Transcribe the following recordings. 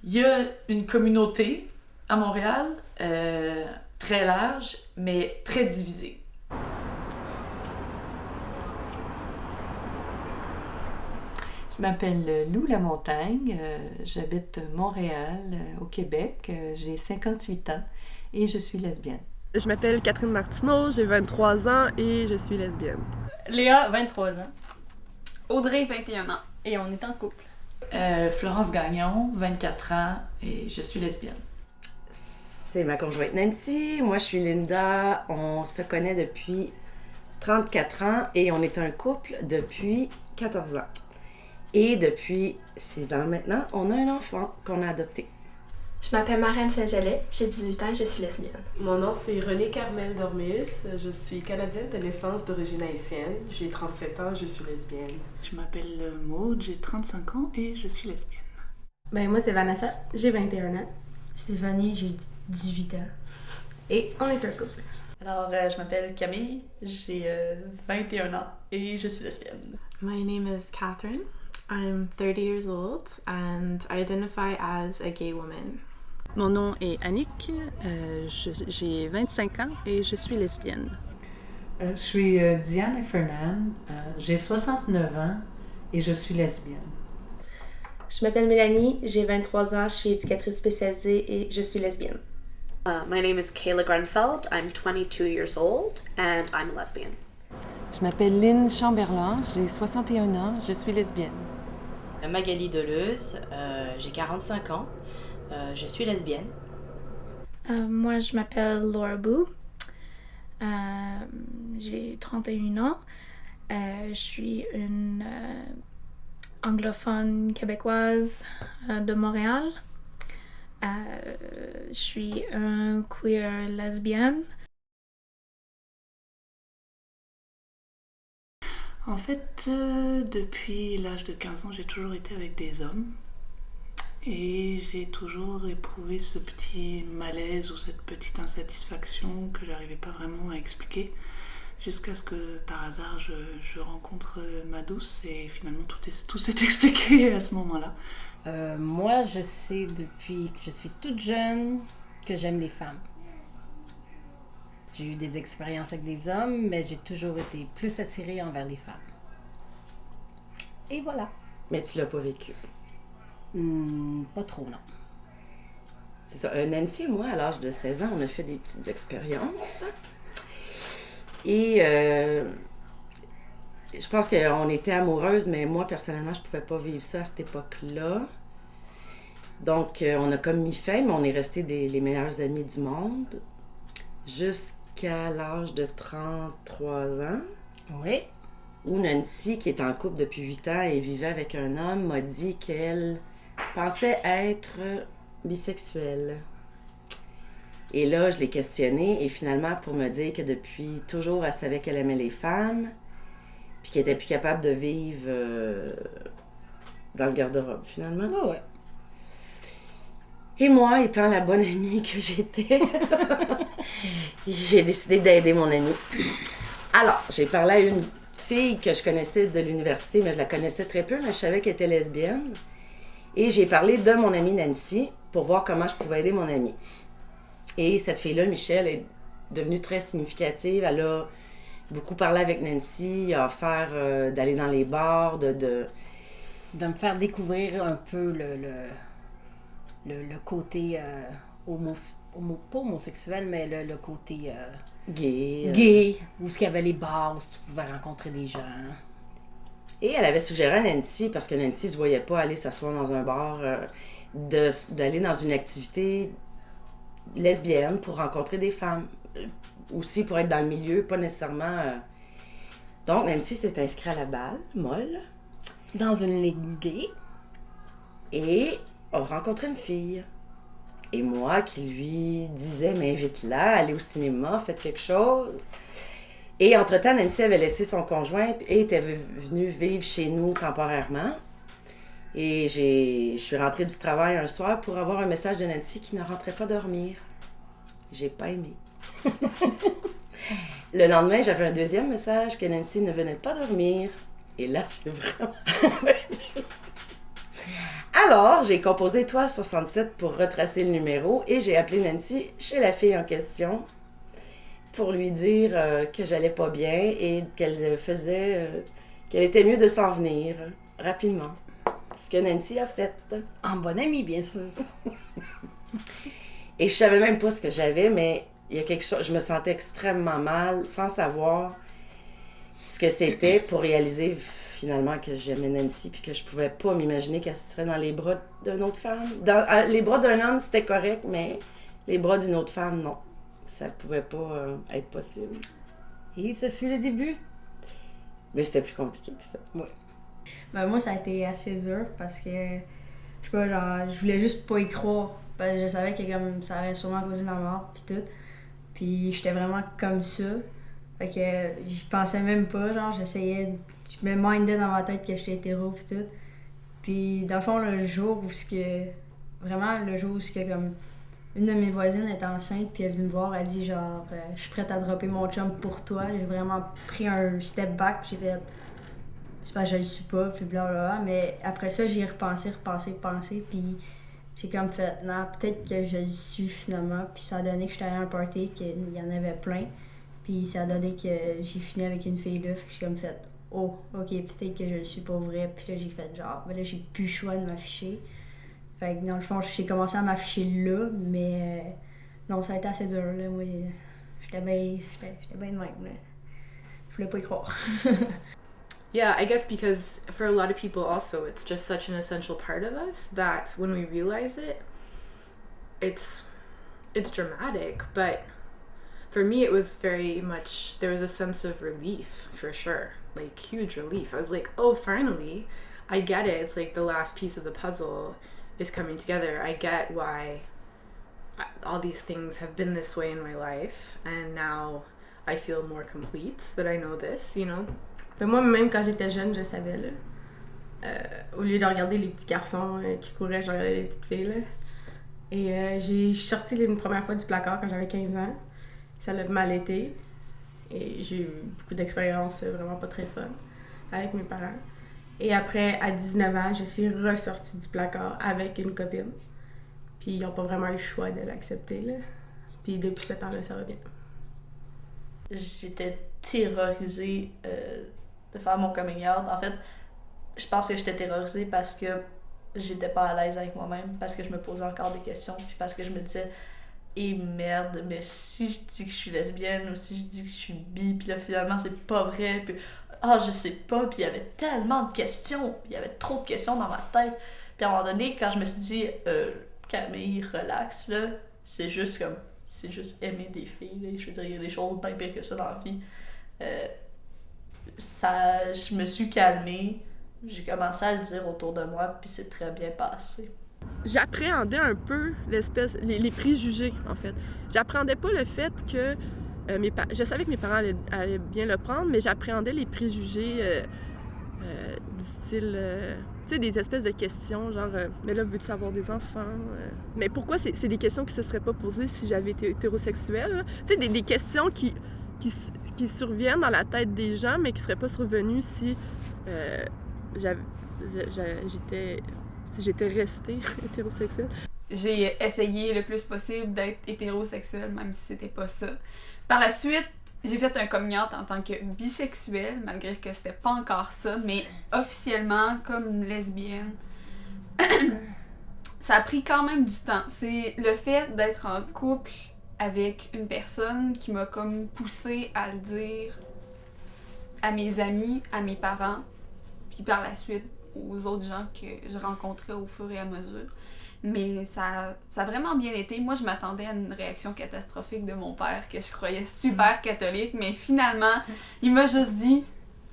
Il y a une communauté à Montréal, très large, mais très divisée. Je m'appelle Lou Lamontagne, j'habite Montréal, au Québec, j'ai 58 ans et je suis lesbienne. Je m'appelle Catherine Martineau, j'ai 23 ans et je suis lesbienne. Léa, 23 ans. Audrey, 21 ans. Et on est en couple. Florence Gagnon, 24 ans, et je suis lesbienne. C'est ma conjointe Nancy, moi je suis Linda, on se connaît depuis 34 ans et on est un couple depuis 14 ans. Et depuis 6 ans maintenant, on a un enfant qu'on a adopté. Je m'appelle Marraine Saint-Gelais, j'ai 18 ans et je suis lesbienne. Mon nom c'est Renée Carmel Dormeus, je suis canadienne de naissance d'origine haïtienne, j'ai 37 ans, je suis lesbienne. Je m'appelle Maude, j'ai 35 ans et je suis lesbienne. Ben moi c'est Vanessa, j'ai 21 ans. Stéphanie, j'ai 18 ans. Et on est un couple. Alors, je m'appelle Camille, j'ai 21 ans et je suis lesbienne. My name is Catherine. I'm 30 years old and I identify as a gay woman. Mon nom est Annick, j'ai 25 ans et je suis lesbienne. Je suis Diane Fernand, j'ai 69 ans et je suis lesbienne. Je m'appelle Mélanie, j'ai 23 ans, je suis éducatrice spécialisée et je suis lesbienne. My name is Kayla Grunfeld, I'm 22 years old and I'm a lesbian. Je m'appelle Lynn Chamberlain, j'ai 61 ans, je suis lesbienne. Magali Deleuze, j'ai 45 ans, je suis lesbienne. Moi, je m'appelle Laura Boo, j'ai 31 ans, je suis une anglophone québécoise de Montréal. Je suis un queer lesbienne. En fait, depuis l'âge de 15 ans, j'ai toujours été avec des hommes. Et j'ai toujours éprouvé ce petit malaise ou cette petite insatisfaction que j'arrivais pas vraiment à expliquer. Jusqu'à ce que, par hasard, je rencontre ma douce et finalement tout s'est expliqué à ce moment-là. Moi, je sais depuis que je suis toute jeune que j'aime les femmes. J'ai eu des expériences avec des hommes, mais j'ai toujours été plus attirée envers les femmes. Et voilà. Mais tu l'as pas vécu? Pas trop, non. C'est ça. Nancy et moi, à l'âge de 16 ans, on a fait des petites expériences. Et je pense qu'on était amoureuses, mais moi, personnellement, je pouvais pas vivre ça à cette époque-là. Donc, on a comme mis fin, mais on est restés les meilleures amies du monde jusqu'à l'âge de 33 ans. Oui. Où Nancy, qui est en couple depuis 8 ans et vivait avec un homme, m'a dit qu'elle pensait être bisexuelle. Et là, je l'ai questionnée et finalement, pour me dire que depuis toujours, elle savait qu'elle aimait les femmes puis qu'elle était plus capable de vivre dans le garde-robe, finalement. Oh ouais. Et moi, étant la bonne amie que j'étais, j'ai décidé d'aider mon amie. Alors, j'ai parlé à une fille que je connaissais de l'université, mais je la connaissais très peu, mais je savais qu'elle était lesbienne. Et j'ai parlé de mon amie Nancy pour voir comment je pouvais aider mon amie. Et cette fille-là, Michelle, est devenue très significative. Elle a beaucoup parlé avec Nancy, a offert d'aller dans les bars, de me faire découvrir un peu le côté pas homosexuel, mais le côté gay, où il y avait les bars, où tu pouvais rencontrer des gens. Et elle avait suggéré à Nancy, parce que Nancy ne se voyait pas aller s'asseoir dans un bar, d'aller dans une activité lesbienne pour rencontrer des femmes. Aussi pour être dans le milieu, pas nécessairement... Donc, Nancy s'est inscrite à la balle, molle. Dans une ligue gay. Et a rencontré une fille. Et moi, qui lui disais, mais invite-la, allez au cinéma, faites quelque chose. Et entre-temps, Nancy avait laissé son conjoint et était venue vivre chez nous temporairement. Et je suis rentrée du travail un soir pour avoir un message de Nancy qui ne rentrait pas dormir. J'ai pas aimé. Le lendemain, j'avais un deuxième message que Nancy ne venait pas dormir. Et là, j'ai vraiment... Alors, j'ai composé Étoile 67 pour retracer le numéro et j'ai appelé Nancy chez la fille en question pour lui dire que j'allais pas bien et qu'elle était mieux de s'en venir rapidement. Ce que Nancy a fait. En bonne amie, bien sûr. Et je savais même pas ce que j'avais, mais il y a quelque chose, je me sentais extrêmement mal sans savoir ce que c'était pour réaliser finalement que j'aimais Nancy puis que je pouvais pas m'imaginer qu'elle serait dans les bras d'une autre femme. Les bras d'un homme, c'était correct, mais les bras d'une autre femme, non. Ça pouvait pas être possible. Et ce fut le début. Mais c'était plus compliqué que ça. Oui. Ben moi, ça a été assez dur parce que, je sais pas, genre, je voulais juste pas y croire. Parce que je savais que comme, ça allait sûrement causer la mort, puis tout. Puis j'étais vraiment comme ça. Fait que j'y pensais même pas, genre, je me mindais dans ma tête que j'étais hétéro, puis tout. Puis dans le fond, le jour où comme, une de mes voisines était enceinte, puis elle est venue me voir, elle dit genre, je suis prête à dropper mon chum pour toi. J'ai vraiment pris un step back, puis j'ai fait, c'est pas, je le suis pas, puis blablabla. Mais après ça, j'y ai repensé, puis j'ai comme fait, non, peut-être que je le suis finalement. Puis ça a donné que j'étais allée à un party, qu'il y en avait plein. Puis ça a donné que j'ai fini avec une fille là, puis j'ai comme fait, oh, ok, peut-être que je le suis pas vrai. Puis là, j'ai fait genre, ben là, j'ai plus le choix de m'afficher. Fait que dans le fond, j'ai commencé à m'afficher là, mais non, ça a été assez dur, là. Moi, j'étais bien de même, là. Je voulais pas y croire. Yeah, I guess because for a lot of people also, it's just such an essential part of us that when we realize it, it's dramatic. But for me, it was very much, there was a sense of relief, for sure. Like, huge relief. I was like, oh, finally, I get it. It's like the last piece of the puzzle is coming together. I get why all these things have been this way in my life. And now I feel more complete that I know this, you know? Ben moi, même quand j'étais jeune, je savais, là. Au lieu de regarder les petits garçons qui couraient, je regardais les petites filles, là. Et j'ai sorti une première fois du placard quand j'avais 15 ans. Ça l'a mal été. Et j'ai eu beaucoup d'expériences vraiment pas très fun avec mes parents. Et après, à 19 ans, je suis ressortie du placard avec une copine. Puis ils n'ont pas vraiment eu le choix de l'accepter, là. Puis depuis ce temps-là, ça va bien. J'étais terrorisée de faire mon coming out. En fait, je pense que j'étais terrorisée parce que j'étais pas à l'aise avec moi-même, parce que je me posais encore des questions, puis parce que je me disais et merde, mais si je dis que je suis lesbienne ou si je dis que je suis bi, puis là finalement c'est pas vrai, puis je sais pas, puis il y avait tellement de questions, puis il y avait trop de questions dans ma tête. Puis à un moment donné, quand je me suis dit Camille, relax, là, c'est juste aimer des filles, là. Je veux dire, il y a des choses bien pires que ça dans la vie. Je me suis calmée, j'ai commencé à le dire autour de moi, puis c'est très bien passé. J'appréhendais un peu les préjugés, en fait. J'appréhendais pas le fait que je savais que mes parents allaient bien le prendre, mais j'appréhendais les préjugés du style... tu sais, des espèces de questions, genre mais là, veux-tu avoir des enfants? Mais pourquoi c'est des questions qui se seraient pas posées si j'avais été hétérosexuelle? Tu sais, des questions qui surviennent dans la tête des gens, mais qui seraient pas survenues si j'étais restée hétérosexuelle. J'ai essayé le plus possible d'être hétérosexuelle, même si c'était pas ça. Par la suite, j'ai fait un coming out en tant que bisexuelle, malgré que c'était pas encore ça, mais officiellement comme lesbienne. Ça a pris quand même du temps. C'est le fait d'être en couple avec une personne qui m'a comme poussée à le dire à mes amis, à mes parents, puis par la suite aux autres gens que je rencontrais au fur et à mesure. Mais ça a vraiment bien été. Moi, je m'attendais à une réaction catastrophique de mon père, que je croyais super catholique, mais finalement, il m'a juste dit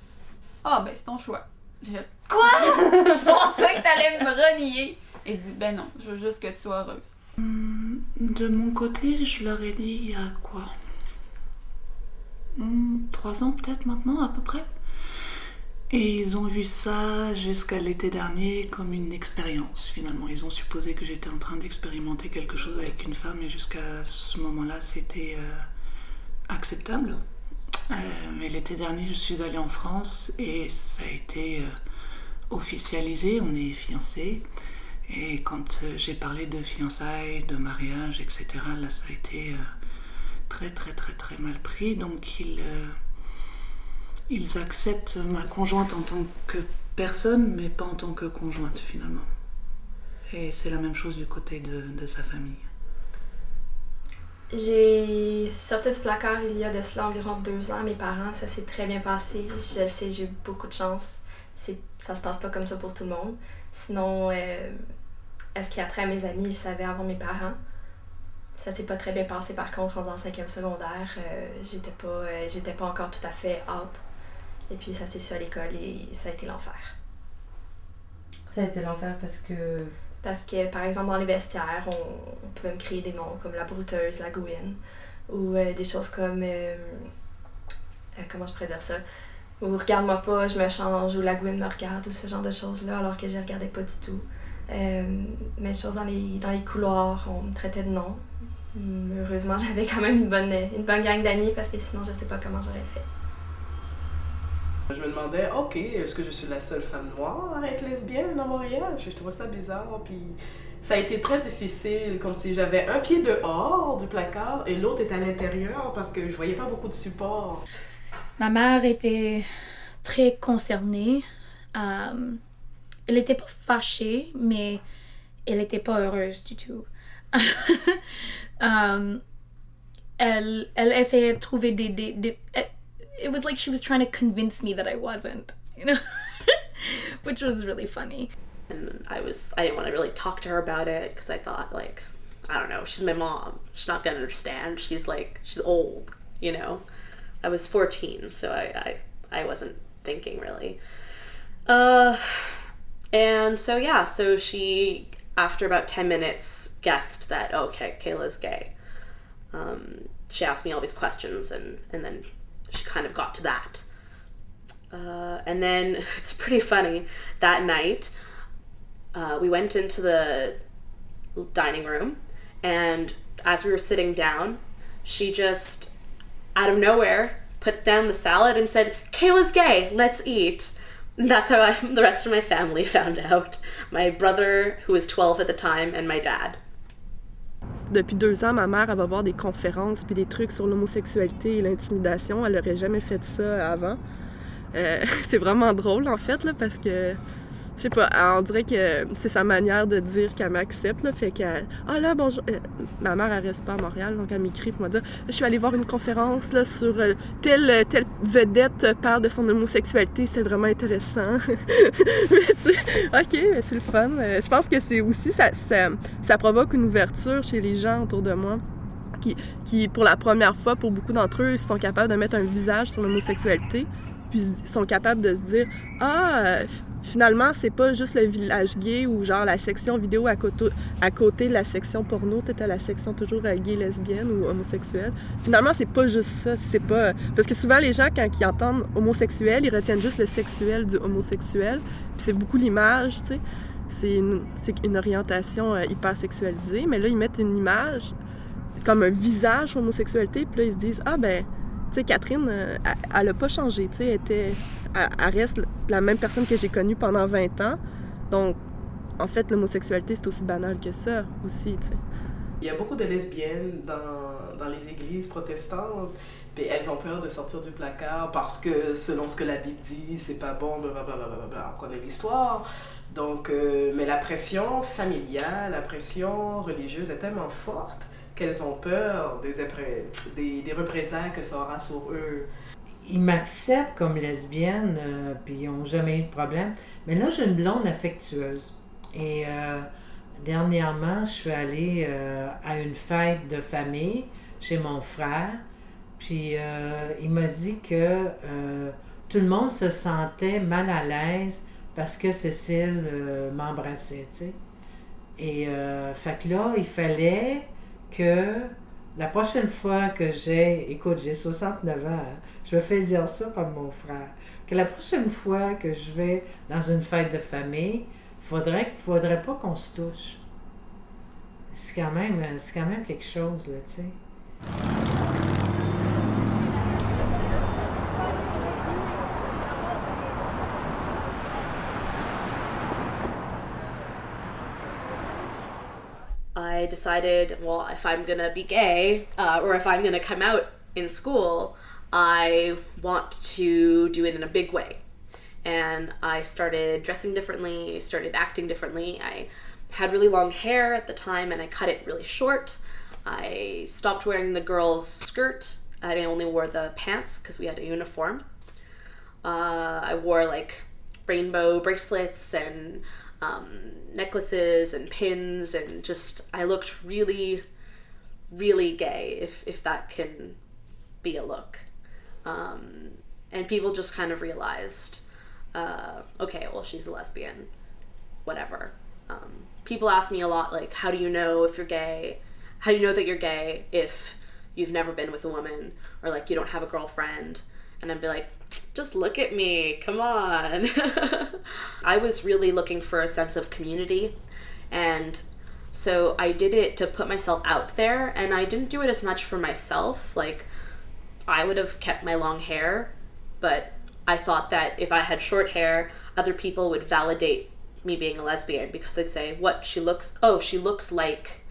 « Ah, ben c'est ton choix. » J'ai fait « Quoi? Je pensais que t'allais me renier. » Et il dit « Ben non, je veux juste que tu sois heureuse. » De mon côté, je leur ai dit il y a quoi 3 ans peut-être maintenant, à peu près. Et ils ont vu ça jusqu'à l'été dernier comme une expérience, finalement. Ils ont supposé que j'étais en train d'expérimenter quelque chose avec une femme et jusqu'à ce moment-là, c'était acceptable. Mais l'été dernier, je suis allée en France et ça a été officialisé, on est fiancés. Et quand j'ai parlé de fiançailles, de mariage, etc., là, ça a été très, très, très, très mal pris. Donc, ils acceptent ma conjointe en tant que personne, mais pas en tant que conjointe, finalement. Et c'est la même chose du côté de sa famille. J'ai sorti du placard il y a de cela environ 2 ans. Mes parents, ça s'est très bien passé. Je le sais, j'ai eu beaucoup de chance. Ça se passe pas comme ça pour tout le monde. Sinon, est-ce qu'il y a trait à mes amis, ils savaient avant mes parents. Ça s'est pas très bien passé par contre, en 5e secondaire. J'étais pas encore tout à fait out. Et puis ça s'est su à l'école et ça a été l'enfer. Ça a été l'enfer Parce que, par exemple, dans les vestiaires, on pouvait me créer des noms comme la brouteuse, la gouine, ou des choses comme... comment je pourrais dire ça? Ou regarde-moi pas, je me change, ou la gouine me regarde, ou ce genre de choses-là, alors que je les regardais pas du tout. Même chose dans les couloirs, on me traitait de nom. Heureusement, j'avais quand même une bonne gang d'amis, parce que sinon, je sais pas comment j'aurais fait. Je me demandais, ok, est-ce que je suis la seule femme noire à être lesbienne à Montréal? Je trouvais ça bizarre, puis ça a été très difficile, comme si j'avais un pied dehors du placard et l'autre était à l'intérieur parce que je voyais pas beaucoup de support. Ma mère était très concernée. Elle était pas fâchée, mais elle était pas heureuse du tout. Elle essayait de trouver des it was like she was trying to convince me that I wasn't, you know, which was really funny. And I didn't want to really talk to her about it because I thought, like, I don't know, she's my mom. She's not gonna understand. She's old, you know. I was 14, so I wasn't thinking really. And so yeah, so she, after about 10 minutes, guessed that, okay, Kayla's gay. She asked me all these questions and then she kind of got to that. And then it's pretty funny. That night, we went into the dining room, and as we were sitting down, she just, out of nowhere, put down the salad and said, "Kayla's gay, let's eat." And that's how the rest of my family found out. My brother, who was 12 at the time, and my dad. Depuis 2 ans, ma mère, elle va voir des conférences puis des trucs sur l'homosexualité et l'intimidation. Elle n'aurait jamais fait ça avant. C'est vraiment drôle, en fait, là, parce que, je sais pas, on dirait que c'est sa manière de dire qu'elle m'accepte, là, fait qu'elle... Ah là, bonjour... ma mère, elle reste pas à Montréal, donc elle m'écrit pour me dire « Je suis allée voir une conférence, là, sur telle vedette parle de son homosexualité, c'était vraiment intéressant. » Mais tu sais, OK, mais c'est le fun. Je pense que c'est aussi... Ça provoque une ouverture chez les gens autour de moi qui, pour la première fois, pour beaucoup d'entre eux, sont capables de mettre un visage sur l'homosexualité, puis sont capables de se dire « Ah, finalement, c'est pas juste le village gay ou genre la section vidéo à côté de la section porno, t'étais la section toujours gay, lesbienne ou homosexuelle. Finalement, c'est pas juste ça, c'est pas... Parce que souvent, les gens, quand ils entendent homosexuel, ils retiennent juste le sexuel du homosexuel, puis c'est beaucoup l'image, tu sais. C'est une orientation hyper sexualisée, mais là, ils mettent une image comme un visage homosexualité, puis là, ils se disent « Ah, ben... Tu sais, Catherine, elle a pas changé, tu sais, elle reste la même personne que j'ai connue pendant 20 ans. Donc, en fait, l'homosexualité, c'est aussi banal que ça, aussi, tu sais. Il y a beaucoup de lesbiennes dans les églises protestantes, puis elles ont peur de sortir du placard parce que, selon ce que la Bible dit, c'est pas bon, blablabla, on connaît l'histoire. Donc, mais la pression familiale, la pression religieuse est tellement forte qu'elles ont peur des représailles que ça aura sur eux. Ils m'acceptent comme lesbienne, puis ils n'ont jamais eu de problème. Mais là, j'ai une blonde affectueuse. Et dernièrement, je suis allée à une fête de famille chez mon frère. Puis il m'a dit que tout le monde se sentait mal à l'aise parce que Cécile m'embrassait, tu sais. Et fait que là, il fallait que la prochaine fois que j'ai 69 ans, hein, je me fais dire ça par mon frère, que la prochaine fois que je vais dans une fête de famille, faudrait pas qu'on se touche. C'est quand même quelque chose, là, tu sais. I decided, well, if I'm gonna be gay, or if I'm gonna come out in school, I want to do it in a big way. And I started dressing differently, started acting differently. I had really long hair at the time and I cut it really short. I stopped wearing the girls' skirt. I only wore the pants because we had a uniform. I wore like rainbow bracelets and necklaces and pins, and just I looked really, really gay, if that can be a look. And people just kind of realized, okay, well, she's a lesbian, whatever. People ask me a lot, like, how do you know if you're gay? How do you know that you're gay if you've never been with a woman, or like you don't have a girlfriend? And I'd be like, just look at me, come on. I was really looking for a sense of community, and so I did it to put myself out there, and I didn't do it as much for myself. Like, I would have kept my long hair, but I thought that if I had short hair, other people would validate me being a lesbian, because they'd say, she looks like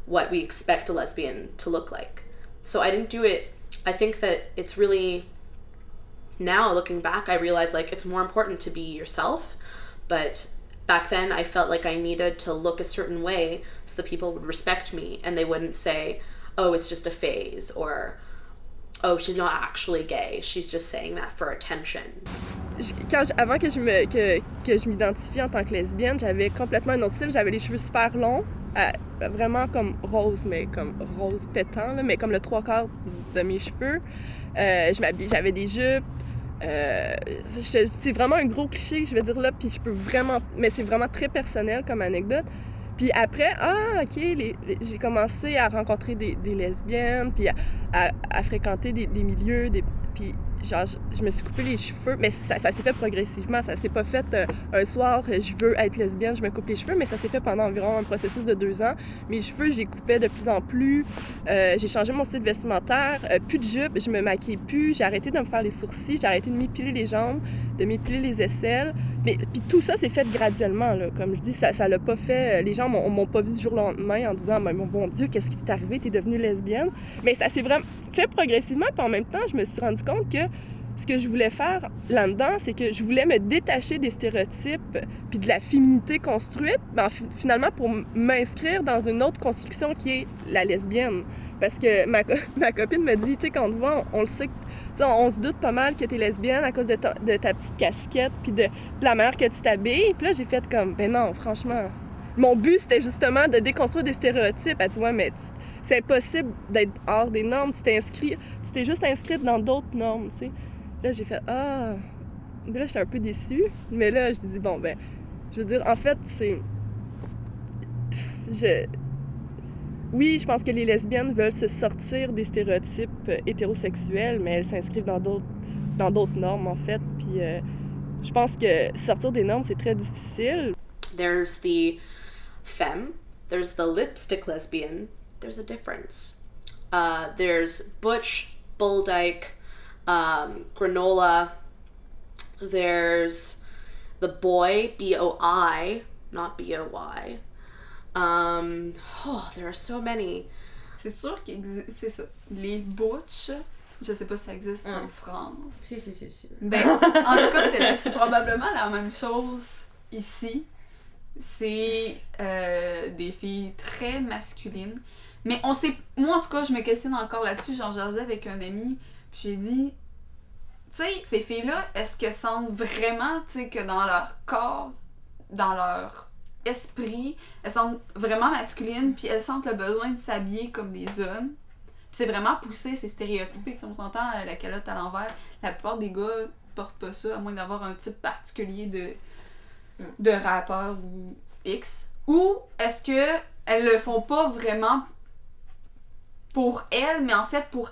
what we expect a lesbian to look like. So I didn't do it. I think that it's really, now looking back, I realize like it's more important to be yourself, but back then I felt like I needed to look a certain way so that people would respect me and they wouldn't say, oh, it's just a phase, or oh, she's not actually gay, she's just saying that for attention. Avant que je m'identifie en tant que lesbienne, j'avais complètement un autre style. J'avais les cheveux super longs, vraiment comme rose, mais comme rose pétant, là, mais comme le 3/4 de mes cheveux. J'avais des jupes. C'est vraiment un gros cliché, je vais dire là, puis je peux vraiment... Mais c'est vraiment très personnel comme anecdote. Puis après, j'ai commencé à rencontrer des lesbiennes, puis à fréquenter des milieux, puis genre, je me suis coupé les cheveux, mais ça s'est fait progressivement, ça s'est pas fait un soir, je veux être lesbienne, je me coupe les cheveux, mais ça s'est fait pendant environ un processus de 2 ans. Mes cheveux, j'y coupais de plus en plus, j'ai changé mon style vestimentaire, plus de jupe, je me maquillais plus, j'ai arrêté de me faire les sourcils, j'ai arrêté de m'épiler les jambes, de m'épiler les aisselles, mais puis tout ça s'est fait graduellement, là. Comme je dis, ça l'a pas fait, les gens m'ont pas vu du jour au lendemain en disant, mais mon bon Dieu, qu'est-ce qui t'est arrivé, t'es devenue lesbienne, mais ça s'est vraiment fait progressivement, puis en même temps, je me suis rendu compte que ce que je voulais faire là-dedans, c'est que je voulais me détacher des stéréotypes puis de la féminité construite, ben, finalement pour m'inscrire dans une autre construction qui est la lesbienne. Parce que ma copine me dit, tu sais, quand on te voit, on le sait, on se doute pas mal que t'es lesbienne à cause de ta petite casquette puis de la manière que tu t'habilles. Puis là, j'ai fait comme, ben non, franchement... Mon but, c'était justement de déconstruire des stéréotypes. Elle dit, ouais, mais c'est impossible d'être hors des normes. Tu t'es juste inscrite dans d'autres normes, tu sais. Là, j'ai fait, là, j'étais un peu déçue. Mais là, je dis, bon, ben, je veux dire, en fait, oui, je pense que les lesbiennes veulent se sortir des stéréotypes hétérosexuels, mais elles s'inscrivent dans d'autres normes, en fait. Puis je pense que sortir des normes, c'est très difficile. There's the femme, there's the lipstick lesbian, there's a difference. There's butch, bull dyke, granola, there's the boy, B-O-I, not B-O-Y. There are so many. C'est sûr c'est ça. Les butch, je sais pas si ça existe en France. Si. Ben, en tout cas, c'est probablement la même chose ici. C'est des filles très masculines. Mais on sait... Moi, en tout cas, je me questionne encore là-dessus. Genre, j'en avec un ami, puis j'ai dit... Tu sais, ces filles-là, est-ce qu'elles sentent vraiment, tu sais, que dans leur corps, dans leur esprit, elles sont vraiment masculines, puis elles sentent le besoin de s'habiller comme des hommes? Puis c'est vraiment poussé, c'est stéréotypé. Tu sais, on s'entend, la calotte à l'envers. La plupart des gars portent pas ça, à moins d'avoir un type particulier de rappeur ou X. Ou est-ce que elles le font pas vraiment pour elles, mais en fait pour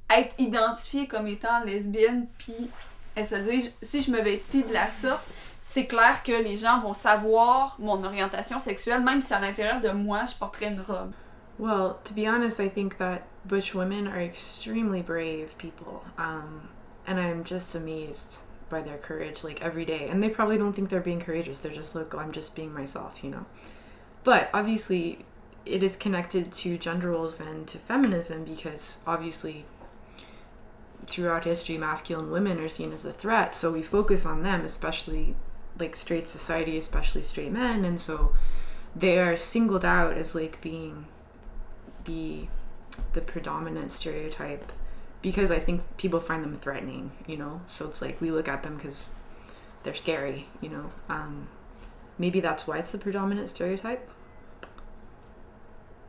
être identifiées comme étant lesbienne, puis elles se disent, si je me vêtis de la sorte, c'est clair que les gens vont savoir mon orientation sexuelle, même si à l'intérieur de moi, je porterais une robe. Well, to be honest, I think that butch women are extremely brave people, and I'm just amazed by their courage, like, every day. And they probably don't think they're being courageous, they're just like, oh, I'm just being myself, you know. But obviously, it is connected to gender roles and to feminism, because obviously throughout history masculine women are seen as a threat, so we focus on them, especially like straight society, especially straight men, and so they are singled out as like being the predominant stereotype, because I think people find them threatening, you know, so it's like we look at them because they're scary, you know. Maybe that's why it's the predominant stereotype.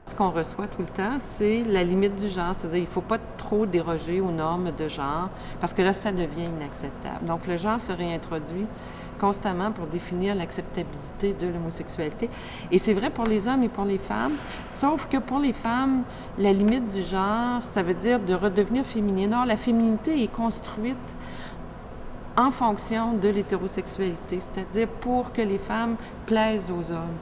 Ce qu'on reçoit tout le temps, c'est la limite du genre, c'est-à-dire qu'il ne faut pas trop déroger aux normes de genre, parce que là, ça devient inacceptable. Donc, le genre se réintroduit constamment pour définir l'acceptabilité de l'homosexualité. Et c'est vrai pour les hommes et pour les femmes, sauf que pour les femmes, la limite du genre, ça veut dire de redevenir féminine. Or, la féminité est construite en fonction de l'hétérosexualité, c'est-à-dire pour que les femmes plaisent aux hommes,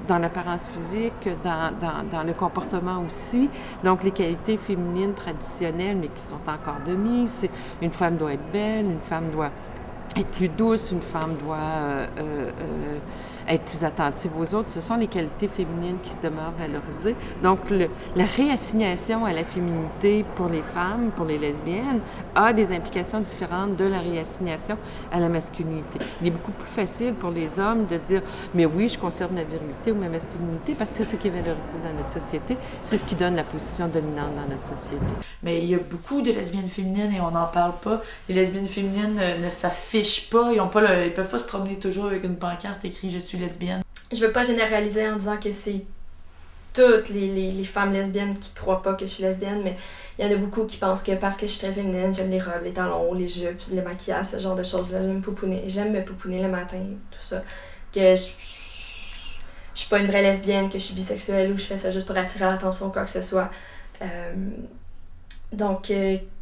dans l'apparence physique, dans le comportement aussi. Donc, les qualités féminines traditionnelles, mais qui sont encore de mise, c'est une femme doit être belle, une femme doit être plus douce, une femme doit être plus attentive aux autres. Ce sont les qualités féminines qui demeurent valorisées. Donc, la réassignation à la féminité pour les femmes, pour les lesbiennes, a des implications différentes de la réassignation à la masculinité. Il est beaucoup plus facile pour les hommes de dire « mais oui, je conserve ma virilité ou ma masculinité » parce que c'est ce qui est valorisé dans notre société. C'est ce qui donne la position dominante dans notre société. Mais il y a beaucoup de lesbiennes féminines et on n'en parle pas. Les lesbiennes féminines ne s'affichent pas, ils peuvent pas se promener toujours avec une pancarte écrite « je suis lesbienne ». Je veux pas généraliser en disant que c'est toutes les femmes lesbiennes qui croient pas que je suis lesbienne, mais il y en a beaucoup qui pensent que parce que je suis très féminine, j'aime les robes, les talons, les jupes, les maquillages, ce genre de choses-là. J'aime me pouponner le matin, tout ça. Que je suis pas une vraie lesbienne, que je suis bisexuelle ou je fais ça juste pour attirer l'attention ou quoi que ce soit. Donc,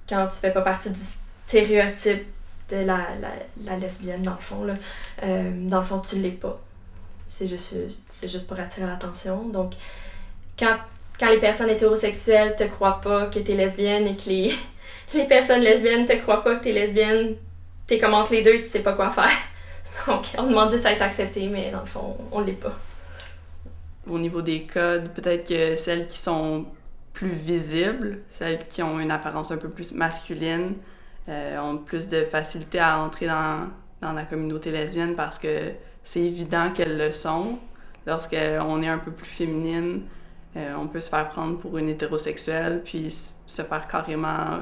quand tu fais pas partie du stéréotype de la lesbienne, dans le fond, tu l'es pas. C'est juste pour attirer l'attention. Donc, quand les personnes hétérosexuelles te croient pas que t'es lesbienne et que les personnes lesbiennes te croient pas que t'es lesbienne, t'es comme entre les deux, tu sais pas quoi faire. Donc, on demande juste à être accepté, mais dans le fond, on l'est pas. Au niveau des codes, peut-être que celles qui sont plus visibles, celles qui ont une apparence un peu plus masculine, ont plus de facilité à entrer dans la communauté lesbienne parce que c'est évident qu'elles le sont. Lorsqu'on est un peu plus féminine, on peut se faire prendre pour une hétérosexuelle puis se faire carrément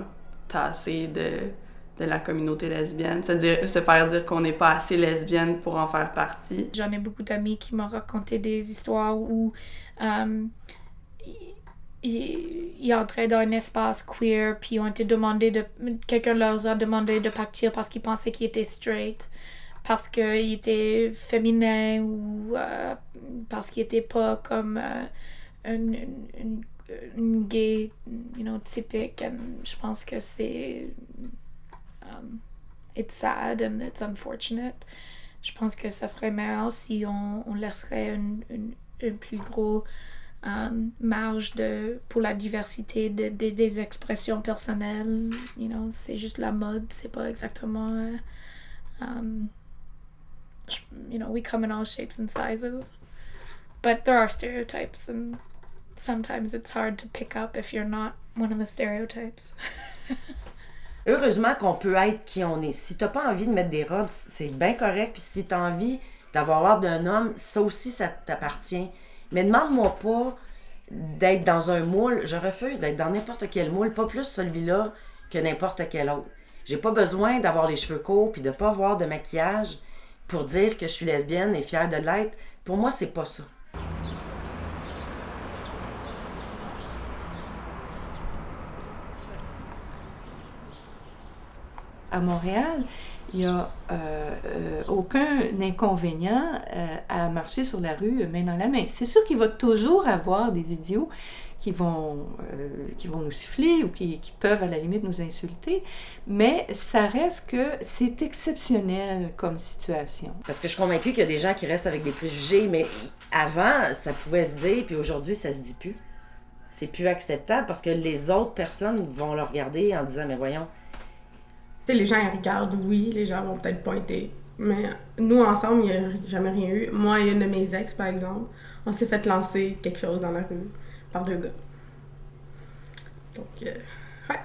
tasser de la communauté lesbienne. C'est-à-dire se faire dire qu'on n'est pas assez lesbienne pour en faire partie. J'en ai beaucoup d'amis qui m'ont raconté des histoires où ils entraient dans un espace queer puis quelqu'un leur a demandé de partir parce qu'ils pensaient qu'ils étaient straight, parce qu'ils étaient féminins ou parce qu'ils n'étaient pas comme une gay, typique. And je pense que c'est it's sad and it's unfortunate. Je pense que ça serait meilleur si on laisserait un plus gros marge pour la diversité des expressions personnelles. C'est juste la mode, c'est pas exactement we come in all shapes and sizes, but there are stereotypes and sometimes it's hard to pick up if you're not one of the stereotypes. Heureusement qu'on peut être qui on est. Si t'as pas envie de mettre des robes, c'est bien correct. Puis si t'as envie d'avoir l'air d'un homme, ça aussi, ça t'appartient. Mais demande-moi pas d'être dans un moule. Je refuse d'être dans n'importe quel moule, pas plus celui-là que n'importe quel autre. J'ai pas besoin d'avoir les cheveux courts puis de pas avoir de maquillage pour dire que je suis lesbienne et fière de l'être. Pour moi, c'est pas ça. À Montréal, il n'y a aucun inconvénient à marcher sur la rue main dans la main. C'est sûr qu'il va toujours avoir des idiots qui vont nous siffler ou qui peuvent à la limite nous insulter, mais ça reste que c'est exceptionnel comme situation. Parce que je suis convaincue qu'il y a des gens qui restent avec des préjugés, mais avant, ça pouvait se dire, puis aujourd'hui, ça se dit plus. C'est plus acceptable parce que les autres personnes vont le regarder en disant « mais voyons ». Tu sais, les gens ils regardent, oui, les gens vont peut-être pointer. Mais nous, ensemble, il n'y a jamais rien eu. Moi et une de mes ex, par exemple, on s'est fait lancer quelque chose dans la rue par 2 gars. Donc, ouais.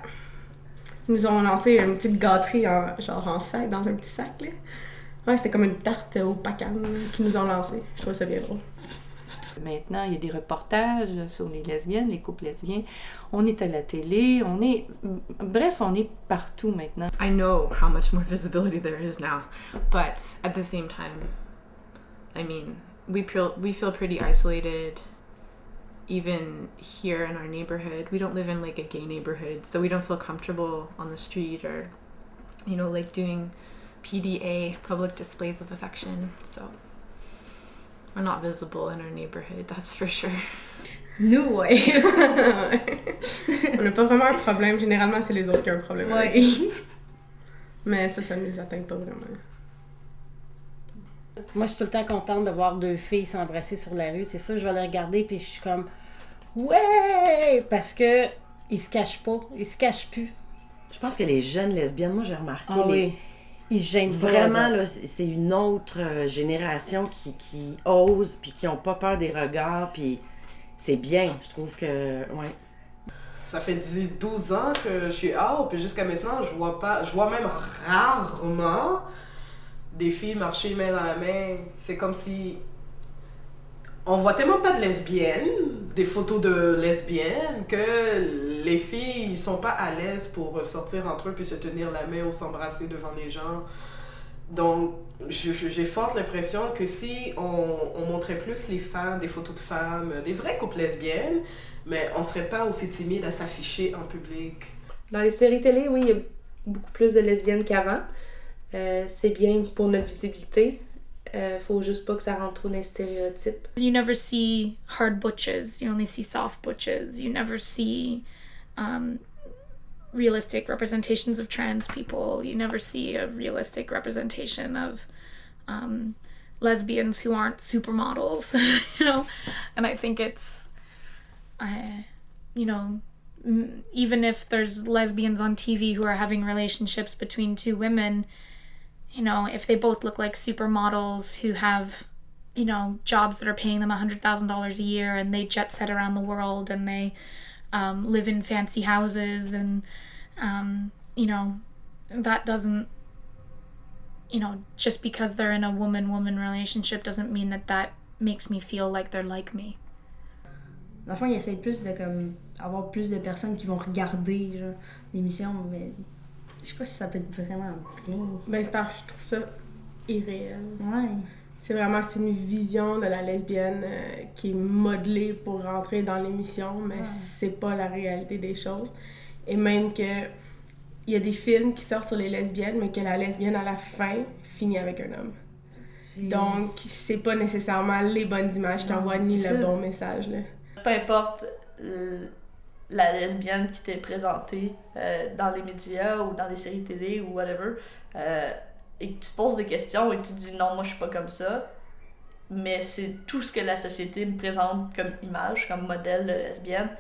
Ils nous ont lancé une petite gâterie en sac, dans un petit sac, là. Ouais, c'était comme une tarte aux pacanes qu'ils nous ont lancé. Je trouvais ça bien drôle. Maintenant, il y a des reportages sur les lesbiennes, les couples lesbiens. On est à la télé, bref, on est partout maintenant. I know how much more visibility there is now, but at the same time, I mean, we feel pretty isolated. Even here in our neighborhood, we don't live in like a gay neighborhood, so we don't feel comfortable on the street or, you know, like doing PDA, public displays of affection. So we're not visible in our neighborhood, that's for sure. Nous, ouais. On n'a pas vraiment un problème. Généralement, c'est les autres qui ont un problème. Ouais. Mais ça ne nous atteint pas vraiment. Moi, je suis tout le temps contente de voir 2 filles s'embrasser sur la rue. C'est sûr, je vais les regarder puis je suis comme ouais! Parce que ils se cachent pas. Ils se cachent plus. Je pense que les jeunes lesbiennes, moi, j'ai remarqué... Oui. Ils se gênent vraiment, là, c'est une autre génération qui ose puis qui n'ont pas peur des regards. Puis c'est bien, je trouve que... Ouais. Ça fait 12 ans que je suis out, puis jusqu'à maintenant, je vois même rarement des filles marcher main dans la main. C'est comme si... On voit tellement pas de lesbiennes, des photos de lesbiennes, que les filles ils sont pas à l'aise pour sortir entre eux puis se tenir la main ou s'embrasser devant les gens. Donc, j'ai forte l'impression que si on montrait plus les femmes, des photos de femmes, des vraies couples lesbiennes, mais on serait pas aussi timide à s'afficher en public. Dans les séries télé, oui, il y a beaucoup plus de lesbiennes qu'avant. C'est bien pour notre visibilité. Faut juste pas que ça rentre trop dans les stéréotypes. You never see hard butches, you only see soft butches. You never see realistic representations of trans people. You never see a realistic representation of lesbians who aren't supermodels, you know? And I think it's, you know, even if there's lesbians on TV who are having relationships between 2 women, you know, if they both look like supermodels who have, you know, jobs that are paying them $100,000 a year and they jet set around the world and they live in fancy houses and, you know, that doesn't, you know, just because they're in a woman-woman relationship doesn't mean that makes me feel like they're like me. Dans le fond, ils essayent plus de comme avoir plus de personnes qui vont regarder genre, l'émission, mais je sais pas si ça peut être vraiment bien. Ben, c'est parce que je trouve ça irréel. Ouais. C'est une vision de la lesbienne qui est modelée pour rentrer dans l'émission, mais c'est pas la réalité des choses. Et même que il y a des films qui sortent sur les lesbiennes, mais que la lesbienne, à la fin, finit avec un homme. Donc, c'est pas nécessairement les bonnes images qui envoient ni le bon message. Là. Peu importe la lesbienne qui t'est présentée dans les médias ou dans les séries télé ou whatever, et que tu te poses des questions et que tu te dis non, moi je suis pas comme ça, mais c'est tout ce que la société me présente comme image, comme modèle de lesbienne,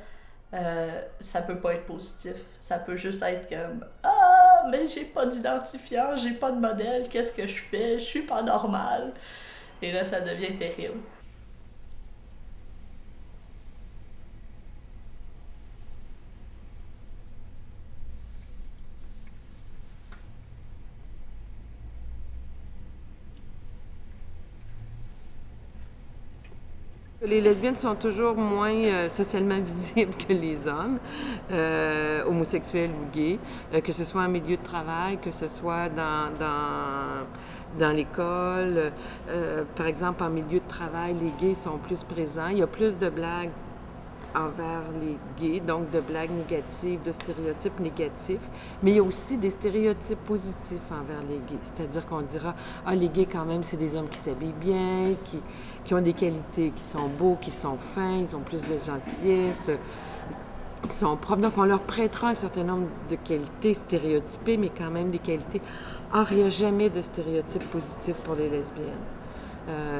ça peut pas être positif. Ça peut juste être comme ah, mais j'ai pas d'identifiant, j'ai pas de modèle, qu'est-ce que je fais, je suis pas normale. Et là, ça devient terrible. Les lesbiennes sont toujours moins socialement visibles que les hommes, homosexuels ou gays, que ce soit en milieu de travail, que ce soit dans l'école. Par exemple, en milieu de travail, les gays sont plus présents. Il y a plus de blagues envers les gays, donc de blagues négatives, de stéréotypes négatifs, mais il y a aussi des stéréotypes positifs envers les gays. C'est-à-dire qu'on dira « Ah, les gays, quand même, c'est des hommes qui s'habillent bien, qui ont des qualités, qui sont beaux, qui sont fins, ils ont plus de gentillesse, qui sont propres. » Donc, on leur prêtera un certain nombre de qualités stéréotypées, mais quand même des qualités. Or, il n'y a jamais de stéréotypes positifs pour les lesbiennes.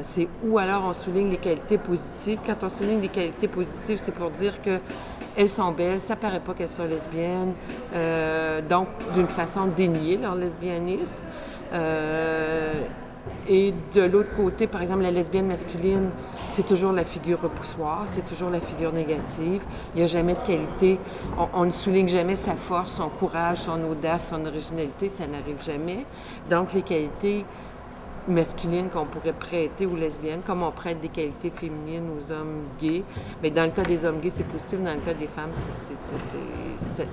C'est où alors on souligne les qualités positives. Quand on souligne les qualités positives, c'est pour dire qu'elles sont belles, ça paraît pas qu'elles sont lesbiennes, donc d'une façon dénier leur lesbianisme. Et de l'autre côté, par exemple, la lesbienne masculine, c'est toujours la figure repoussoire, c'est toujours la figure négative. Il n'y a jamais de qualité. On ne souligne jamais sa force, son courage, son audace, son originalité. Ça n'arrive jamais. Donc, les qualités masculines qu'on pourrait prêter aux lesbiennes, comme on prête des qualités féminines aux hommes gays. Mais dans le cas des hommes gays, c'est positif. Dans le cas des femmes,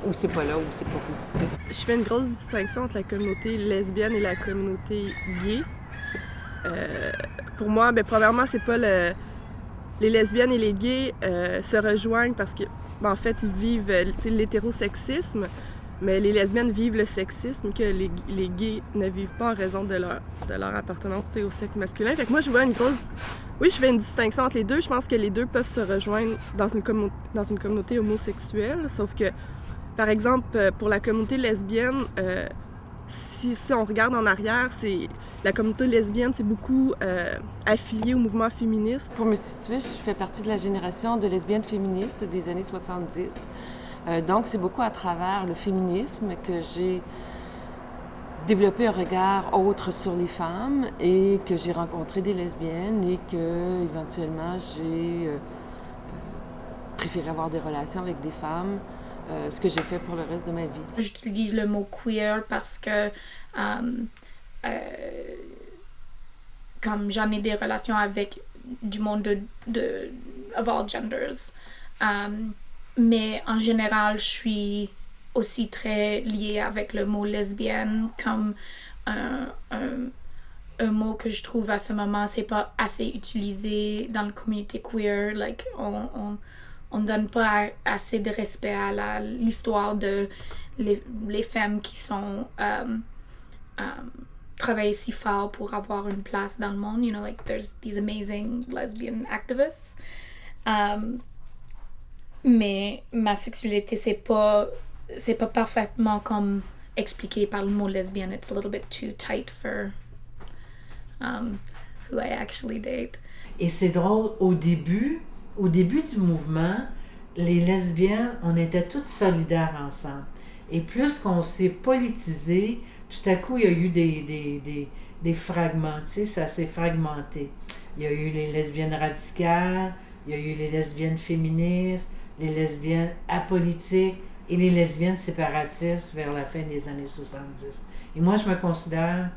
ou c'est pas là, ou c'est pas positif. Je fais une grosse distinction entre la communauté lesbienne et la communauté gay. Pour moi, premièrement, c'est pas les lesbiennes et les gays se rejoignent parce que, en fait, ils vivent l'hétérosexisme, mais les lesbiennes vivent le sexisme que les gays ne vivent pas en raison de leur appartenance au sexe masculin. Fait que moi, je vois je fais une distinction entre les deux. Je pense que les deux peuvent se rejoindre dans une communauté homosexuelle, sauf que, par exemple, pour la communauté lesbienne, si on regarde en arrière, la communauté lesbienne, c'est beaucoup affiliée au mouvement féministe. Pour me situer, je fais partie de la génération de lesbiennes féministes des années 70. Donc, c'est beaucoup à travers le féminisme que j'ai développé un regard autre sur les femmes et que j'ai rencontré des lesbiennes et que, éventuellement, j'ai préféré avoir des relations avec des femmes. Ce que j'ai fait pour le reste de ma vie. J'utilise le mot queer parce que comme j'en ai des relations avec du monde of all genders. Mais en général, je suis aussi très liée avec le mot lesbienne comme un mot que je trouve à ce moment, c'est pas assez utilisé dans la communauté queer. Like, on ne donne pas assez de respect à l'histoire de les femmes qui sont travaillent si fort pour avoir une place dans le monde. You know, like there's these amazing lesbian activists. Mais ma sexualité, c'est pas parfaitement comme expliqué par le mot lesbienne. It's a little bit too tight for who I actually date. Et c'est drôle, au début du mouvement, les lesbiennes, on était toutes solidaires ensemble. Et plus qu'on s'est politisé, tout à coup, il y a eu des fragments, tu sais, ça s'est fragmenté. Il y a eu les lesbiennes radicales, il y a eu les lesbiennes féministes, les lesbiennes apolitiques et les lesbiennes séparatistes vers la fin des années 70. Et moi, je me considère,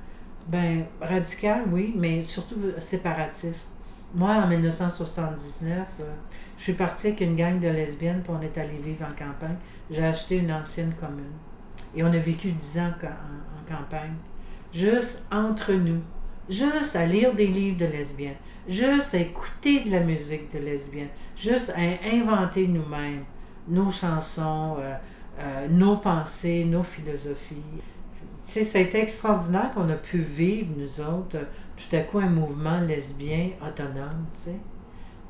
radicale, oui, mais surtout séparatiste. Moi, en 1979, je suis partie avec une gang de lesbiennes, puis on est allé vivre en campagne. J'ai acheté une ancienne commune. Et on a vécu 10 ans en campagne. Juste entre nous. Juste à lire des livres de lesbiennes. Juste à écouter de la musique de lesbiennes. Juste à inventer nous-mêmes nos chansons, nos pensées, nos philosophies. Tu sais, ça a été extraordinaire qu'on a pu vivre, nous autres, tout à coup, un mouvement lesbien autonome, tu sais.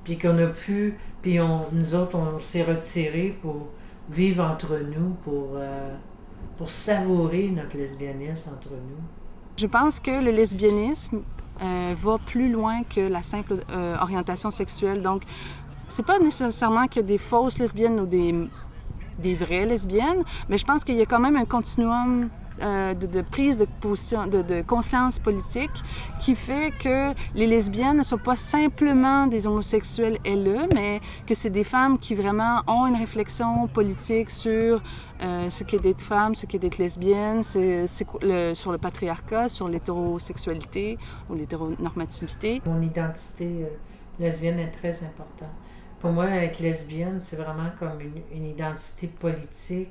Puis qu'on a pu, nous autres, on s'est retirés pour vivre entre nous, pour savourer notre lesbianisme entre nous. Je pense que le lesbianisme va plus loin que la simple orientation sexuelle. Donc, c'est pas nécessairement qu'il y a des fausses lesbiennes ou des vraies lesbiennes, mais je pense qu'il y a quand même un continuum de prise de position, de conscience politique qui fait que les lesbiennes ne sont pas simplement des homosexuels LE, mais que c'est des femmes qui vraiment ont une réflexion politique sur ce qu'est d'être femme, ce qu'est d'être lesbienne, sur le patriarcat, sur l'hétérosexualité ou l'hétéronormativité. Mon identité lesbienne est très importante. Pour moi, être lesbienne, c'est vraiment comme une identité politique,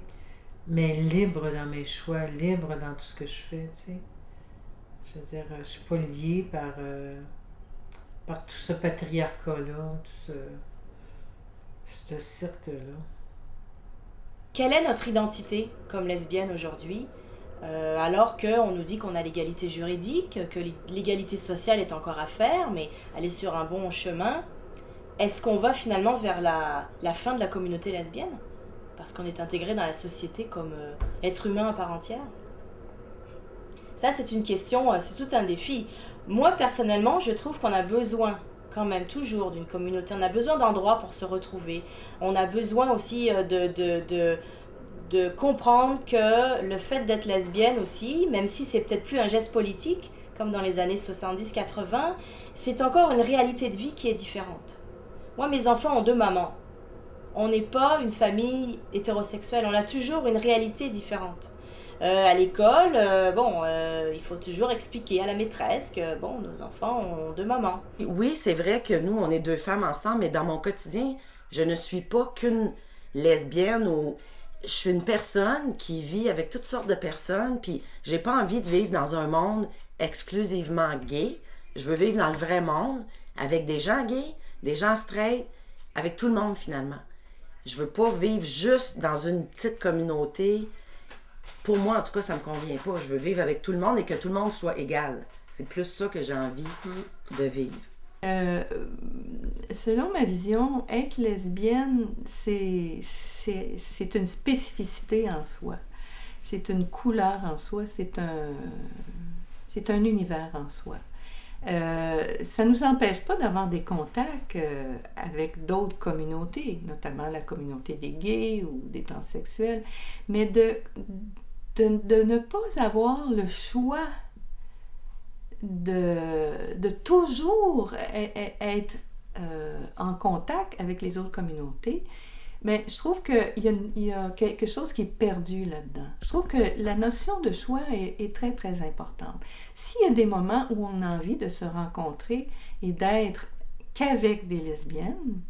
mais libre dans mes choix, libre dans tout ce que je fais, tu sais. Je veux dire, je suis pas liée par tout ce patriarcat-là, tout ce cirque-là. Quelle est notre identité comme lesbienne aujourd'hui, alors qu'on nous dit qu'on a l'égalité juridique, que l'égalité sociale est encore à faire, mais elle est sur un bon chemin? Est-ce qu'on va finalement vers la fin de la communauté lesbienne? Parce qu'on est intégré dans la société comme être humain à part entière? Ça, c'est une question, c'est tout un défi. Moi, personnellement, je trouve qu'on a besoin quand même toujours d'une communauté. On a besoin d'endroits pour se retrouver. On a besoin aussi de comprendre que le fait d'être lesbienne aussi, même si c'est peut-être plus un geste politique, comme dans les années 70-80, c'est encore une réalité de vie qui est différente. Moi, mes enfants ont 2 mamans. On n'est pas une famille hétérosexuelle, on a toujours une réalité différente. À l'école, il faut toujours expliquer à la maîtresse que, nos enfants ont 2 mamans. Oui, c'est vrai que nous, on est 2 femmes ensemble, mais dans mon quotidien, je ne suis pas qu'une lesbienne ou... Je suis une personne qui vit avec toutes sortes de personnes, puis j'ai pas envie de vivre dans un monde exclusivement gay. Je veux vivre dans le vrai monde, avec des gens gays, des gens straight, avec tout le monde finalement. Je veux pas vivre juste dans une petite communauté. Pour moi, en tout cas, ça me convient pas. Je veux vivre avec tout le monde et que tout le monde soit égal. C'est plus ça que j'ai envie de vivre. Selon ma vision, être lesbienne, c'est une spécificité en soi. C'est une couleur en soi, c'est un univers en soi. Ça ne nous empêche pas d'avoir des contacts avec d'autres communautés, notamment la communauté des gays ou des transsexuels, mais de ne pas avoir le choix de toujours être en contact avec les autres communautés. Mais je trouve qu'il y a quelque chose qui est perdu là-dedans. Je trouve que la notion de choix est très, très importante. S'il y a des moments où on a envie de se rencontrer et d'être qu'avec des lesbiennes,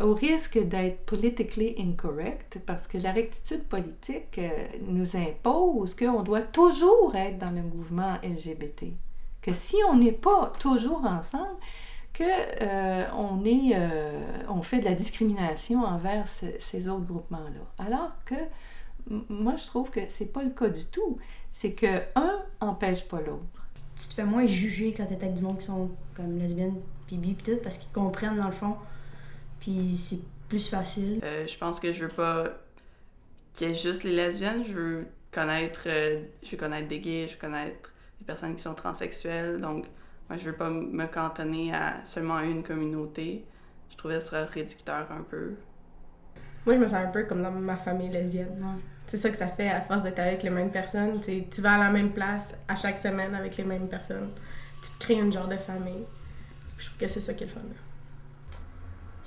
au risque d'être politically incorrect, parce que la rectitude politique nous impose qu'on doit toujours être dans le mouvement LGBT. Que si on n'est pas toujours ensemble, on fait de la discrimination envers ces autres groupements-là. Alors que moi, je trouve que c'est pas le cas du tout. C'est que un empêche pas l'autre. Tu te fais moins juger quand t'es avec du monde qui sont comme lesbiennes, puis bi, puis tout, parce qu'ils comprennent dans le fond. Puis c'est plus facile. Je pense que je veux pas qu'il y ait juste les lesbiennes. Je veux connaître des gays, je veux connaître des personnes qui sont transsexuelles. Donc, moi, je veux pas me cantonner à seulement une communauté. Je trouvais que ce serait réducteur un peu. Moi, je me sens un peu comme dans ma famille lesbienne. C'est ça que ça fait à force d'être avec les mêmes personnes. Tu vas à la même place à chaque semaine avec les mêmes personnes. Tu te crées une genre de famille. Je trouve que c'est ça qui est le fun.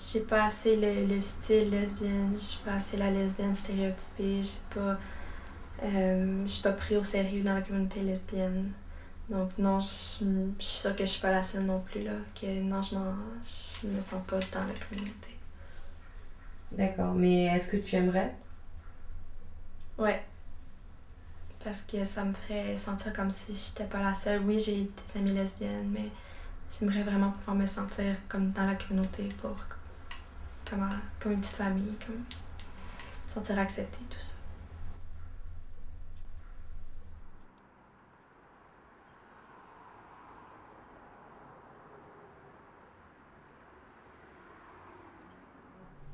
J'ai pas assez le style lesbienne, j'ai pas assez la lesbienne stéréotypée, je suis pas pris au sérieux dans la communauté lesbienne. Donc non, je suis sûre que je suis pas la seule non plus là, que non, je me sens pas dans la communauté. D'accord, mais est-ce que tu aimerais? Ouais. Parce que ça me ferait sentir comme si j'étais pas la seule. Oui, j'ai des amies lesbiennes, mais j'aimerais vraiment pouvoir me sentir comme dans la communauté comme une petite famille, comme sentir acceptée, tout ça.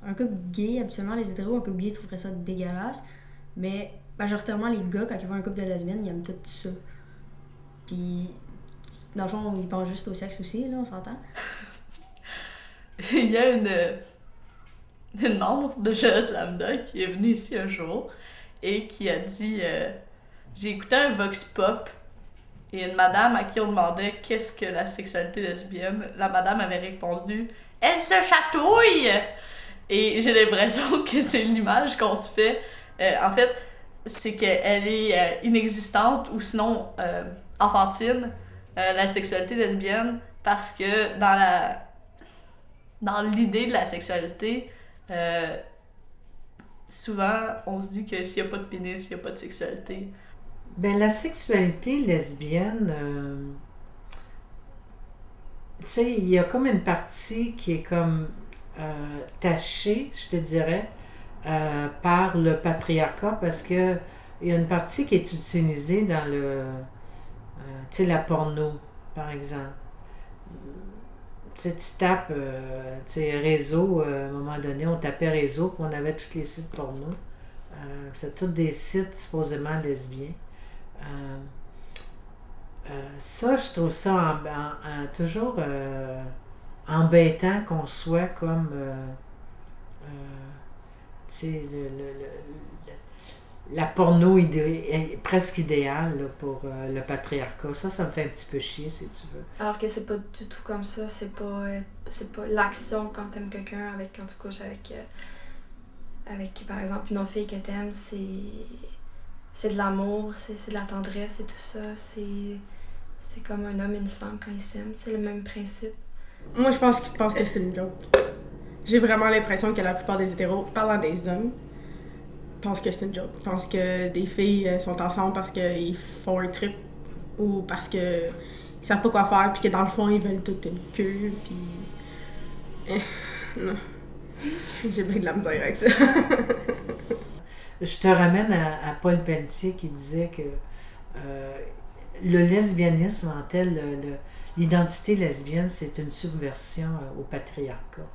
Un couple gay, habituellement, les hétéros, un couple gay trouveraient ça dégueulasse, mais majoritairement, les gars, quand ils voient un couple de lesbiennes, ils aiment tout ça. Puis, dans le fond, ils pensent juste au sexe aussi, là, on s'entend. Il y a une membre de Jeunesse Lambda qui est venue ici un jour et qui a dit j'ai écouté un vox pop et une madame à qui on demandait qu'est-ce que la sexualité lesbienne, la madame avait répondu elle se chatouille, et j'ai l'impression que c'est l'image qu'on se fait. En fait, c'est qu'elle est inexistante ou sinon enfantine, la sexualité lesbienne, parce que dans l'idée de la sexualité, souvent, on se dit que s'il n'y a pas de pénis, il n'y a pas de sexualité. Ben, la sexualité lesbienne, tu sais, il y a comme une partie qui est comme tachée, je te dirais, par le patriarcat, parce que il y a une partie qui est utilisée dans tu sais, la porno, par exemple. Tu sais, tu tapes, tu sais, réseau, à un moment donné, on tapait réseau, puis on avait tous les sites porno. C'est tous des sites supposément lesbiens. Ça, je trouve ça toujours embêtant qu'on soit comme, tu sais, la porno est presque idéale là, pour le patriarcat. Ça me fait un petit peu chier, si tu veux. Alors que c'est pas du tout comme ça. C'est pas l'action quand t'aimes quelqu'un, quand tu couches avec par exemple une autre fille que t'aimes, c'est de l'amour, c'est de la tendresse et tout ça. C'est comme un homme et une femme quand ils s'aiment. C'est le même principe. Moi, je pense qu'ils pensent que c'est une joke. J'ai vraiment l'impression que la plupart des hétéros, parlant des hommes, pensent que c'est une joke. Pensent que des filles sont ensemble parce qu'ils font un trip ou parce qu'ils savent pas quoi faire puis que dans le fond, ils veulent toute une queue puis... non. J'ai bien de la misère avec ça. Je te ramène à Paul Pelletier qui disait que le lesbianisme en tel, l'identité lesbienne, c'est une subversion au patriarcat.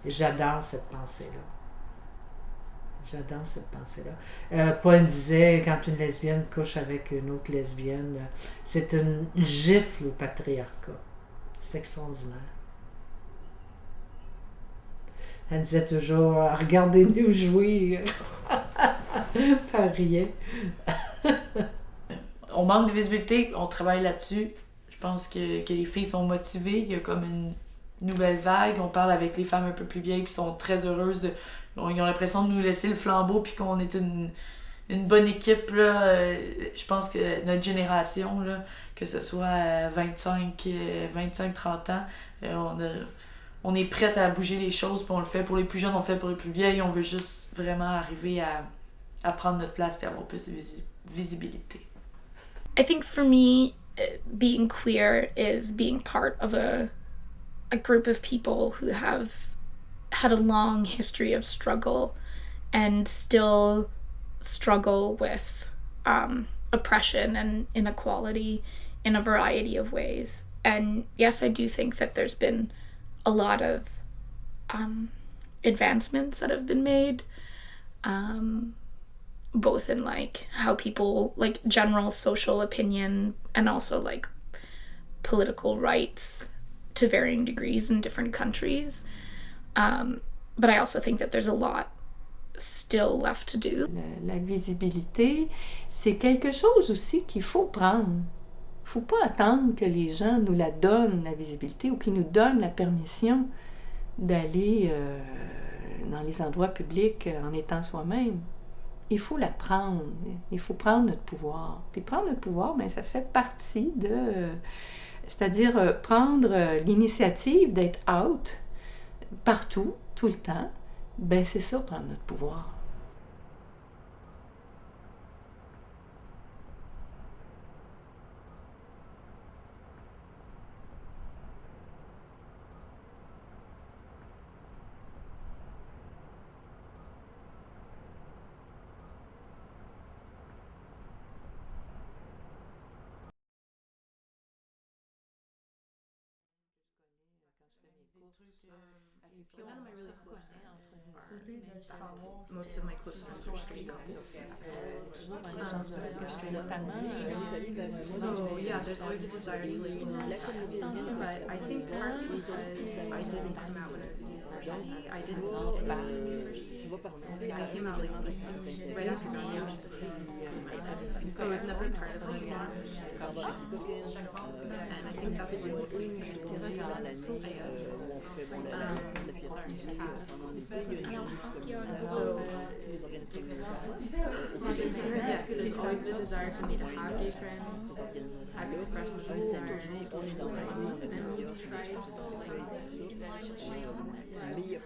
Et j'adore cette pensée-là. J'adore cette pensée-là. Paul disait, quand une lesbienne couche avec une autre lesbienne, c'est une gifle au patriarcat. C'est extraordinaire. Elle disait toujours, regardez-nous jouer. Pas rien. On manque de visibilité, on travaille là-dessus. Je pense que les filles sont motivées, il y a comme une nouvelle vague. On parle avec les femmes un peu plus vieilles qui sont très heureuses ils ont l'impression de nous laisser le flambeau puis qu'on est une bonne équipe. Là. Je pense que notre génération, là, que ce soit à 25-30 ans, on est prête à bouger les choses, puis on le fait pour les plus jeunes, on le fait pour les plus vieilles. On veut juste vraiment arriver à prendre notre place et avoir plus de visibilité. I think for me, being queer is being part of a group of people who have had a long history of struggle and still struggle with oppression and inequality in a variety of ways. And yes, I do think that there's been a lot of advancements that have been made, both in like how people, like general social opinion and also like political rights to varying degrees in different countries. But I also think that there's a lot still left to do. La visibilité, c'est quelque chose aussi qu'il faut prendre. Il ne faut pas attendre que les gens nous la donnent, la visibilité, ou qu'ils nous donnent la permission d'aller dans les endroits publics en étant soi-même. Il faut la prendre. Il faut prendre notre pouvoir. Puis prendre notre pouvoir, bien, ça fait partie de... C'est-à-dire prendre l'initiative d'être out partout, tout le temps. Ben c'est ça, prendre notre pouvoir. Most of my close friends are straight couples. So yeah, there's always a desire to like but I think partly because I didn't come out when I was in university. I came out like right after college. So it was never part of like and I think that's when there's always the desire for me to have gay friends. I've expressed this desire and we've tried Mais